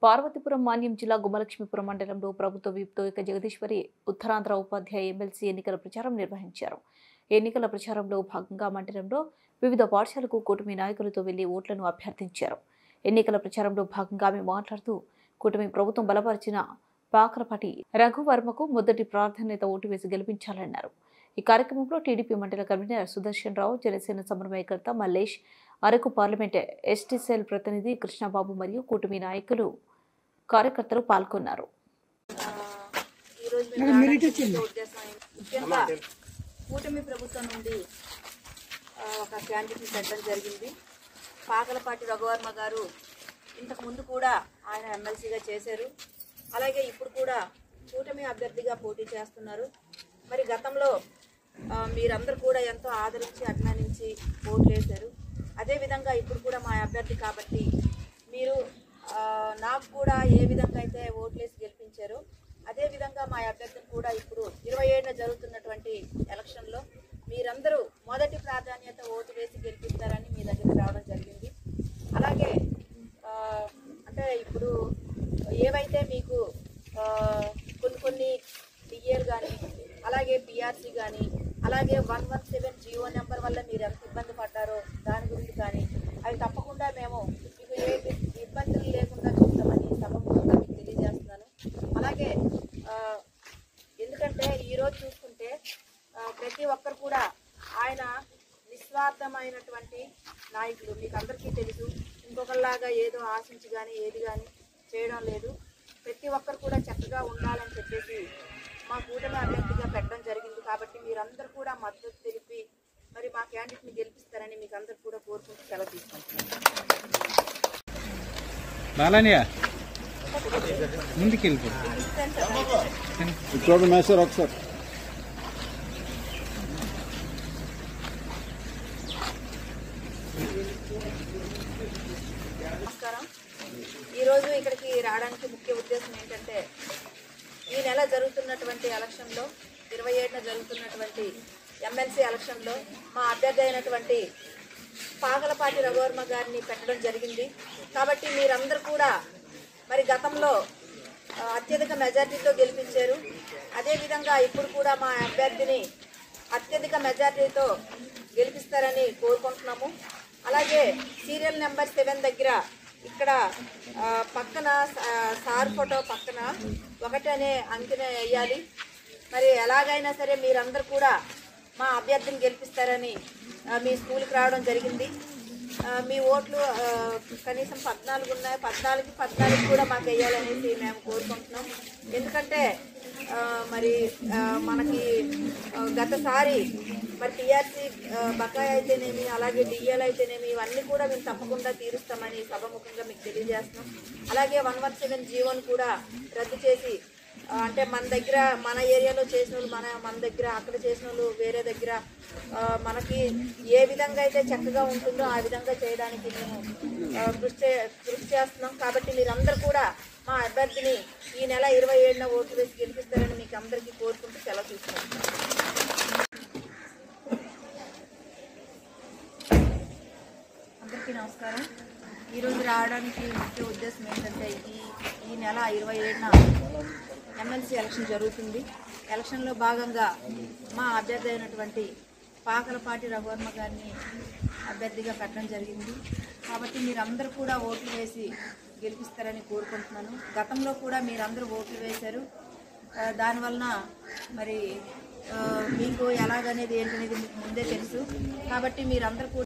పార్వతీపురం మాన్యం జిల్లా గుమ్మలక్ష్మీపురం మండలంలో ప్రభుత్వ విప్తో జగదీశ్వరి ఉత్తరాంధ్ర ఉపాధ్యాయ ఎమ్మెల్సీ ఎన్నికల ప్రచారం నిర్వహించారు. ఎన్నికల ప్రచారంలో భాగంగా మండలంలో వివిధ పాఠశాలకు కూటమి నాయకులతో వెళ్లి ఓట్లను అభ్యర్థించారు. ఎన్నికల ప్రచారంలో భాగంగా ఆమె మాట్లాడుతూ కూటమి ప్రభుత్వం బలపరిచిన పాకలపాటి రఘువర్మకు మొదటి ప్రాధాన్యత ఓటు వేసి గెలిపించాలన్నారు. ఈ కార్యక్రమంలో టీడీపీ మండల కన్వీనర్ సుదర్శన్ రావు, జనసేన సమన్వయకర్త Mallesh, Araku parliament ST cell ప్రతినిధి కృష్ణబాబు మరియు కూటమి నాయకులు కార్యకర్తలు పాల్గొన్నారు. కూటమి ప్రభుత్వం నుండి ఒక క్యాండిడేట్ పెట్టడం జరిగింది. పాకలపాటి రఘువర్మ గారు ఇంతకు ముందు కూడా ఆయన ఎమ్మెల్సీగా చేశారు. అలాగే ఇప్పుడు కూడా కూటమి అభ్యర్థిగా పోటీ చేస్తున్నారు. మరి గతంలో మీరందరూ కూడా ఎంతో ఆదరించి అభిమానించి ఓట్లు వేశారు. అదేవిధంగా ఇప్పుడు కూడా మా అభ్యర్థి కాబట్టి మీరు నాకు కూడా ఏ విధంగా అయితే ఓట్లేసి గెలిపించారో అదేవిధంగా మా అభ్యర్థిని కూడా ఇప్పుడు 27న జరుగుతున్నటువంటి ఎలక్షన్లో మీరందరూ మొదటి ప్రాధాన్యత ఓటు వేసి గెలిపిస్తారని మీ దగ్గరికి రావడం జరిగింది. అలాగే అంటే ఇప్పుడు ఏవైతే మీకు కొన్ని డిఏలు కానీ అలాగే పిఆర్సీ కానీ అలాగే 117 జీవో నెంబర్ వల్ల మీరు ఎంత ఇబ్బంది పడ్డారో దాని గురించి కానీ అవి తప్పకుండా మేము మీకు ఏ ఇబ్బందులు లేకుండా చూస్తామని సభముఖంగా మీకు తెలియజేస్తున్నాను. అలాగే ఎందుకంటే ఈరోజు చూసుకుంటే ప్రతి ఒక్కరు కూడా ఆయన నిస్వార్థమైనటువంటి నాయకులు. మీకు అందరికీ తెలుసు, ఇంకొకరిలాగా ఏదో ఆశించి కానీ ఏది కానీ చేయడం లేదు. ప్రతి ఒక్కరు కూడా చక్కగా ఉండాలని చెప్పేసి మా కూటమి అభ్యర్థిగా పెట్టడం జరిగింది. కాబట్టి మీరందరూ కూడా మద్దతు తెలిపి మరి మా క్యాండిడేట్ని గెలిపిస్తారని మీకు అందరు కూడా కోరుకుంటూ సెలవు తీసుకుంటున్నాను. నమస్కారం. ఈరోజు ఇక్కడికి రావడానికి ముఖ్య ఉద్దేశం ఏంటంటే ఈ నెల జరుగుతున్నటువంటి ఎలక్షన్లో 27న జరుగుతున్నటువంటి ఎమ్మెల్సీ ఎలక్షన్లో మా అభ్యర్థి అయినటువంటి పాకలపాటి రఘువర్మ గారిని పెట్టడం జరిగింది. కాబట్టి మీరందరూ కూడా మరి గతంలో అత్యధిక మెజార్టీతో గెలిపించారు. అదేవిధంగా ఇప్పుడు కూడా మా అభ్యర్థిని అత్యధిక మెజార్టీతో గెలిపిస్తారని కోరుకుంటున్నాము. అలాగే సీరియల్ నెంబర్ 7 దగ్గర ఇక్కడ పక్కన సార్ ఫోటో పక్కన 1 అనే అంకెను వేయాలి. మరి ఎలాగైనా సరే మీరందరూ కూడా మా అభ్యర్థిని గెలిపిస్తారని మీ స్కూల్కి రావడం జరిగింది. మీ ఓట్లు కనీసం 14 ఉన్నాయి. 14 కూడా మాకు వేయాలనేసి మేము కోరుకుంటున్నాం. ఎందుకంటే మరి మనకి గతసారి మరి టీఆర్సీ బకాయి అయితేనేమి అలాగే డిఎల్ అయితేనేమి ఇవన్నీ కూడా మేము తప్పకుండా తీరుస్తామని సభముఖంగా మీకు తెలియజేస్తున్నాం. అలాగే 117 జీవోను కూడా రద్దు చేసి అంటే మన దగ్గర మన ఏరియాలో చేసిన వాళ్ళు మన దగ్గర అక్కడ చేసిన వాళ్ళు వేరే దగ్గర మనకి ఏ విధంగా అయితే చక్కగా ఉంటుందో ఆ విధంగా చేయడానికి మేము కృషి చేస్తున్నాం. కాబట్టి మీరందరూ కూడా మా అభ్యర్థిని ఈ నెల 27న ఓటు వేసి గెలిపిస్తారని మీకు అందరికీ కోరుకుంటూ సెలవు తీసుకుంటున్నాం. అందరికీ నమస్కారం. ఈరోజు రావడానికి ముఖ్య ఉద్దేశం ఏంటంటే ఈ నెల 27న ఎమ్మెల్సీ ఎలక్షన్ జరుగుతుంది. ఎలక్షన్లో భాగంగా మా అభ్యర్థి అయినటువంటి పాకలపాటి రఘువర్మ గారిని అభ్యర్థిగా పెట్టడం జరిగింది. కాబట్టి మీరందరూ కూడా ఓట్లు వేసి గెలిపిస్తారని కోరుకుంటున్నాను. గతంలో కూడా మీరందరూ ఓట్లు వేశారు. దానివలన మరి మీకు ఎలాగనేది ఏంటనేది మీకు ముందే తెలుసు. కాబట్టి మీరందరూ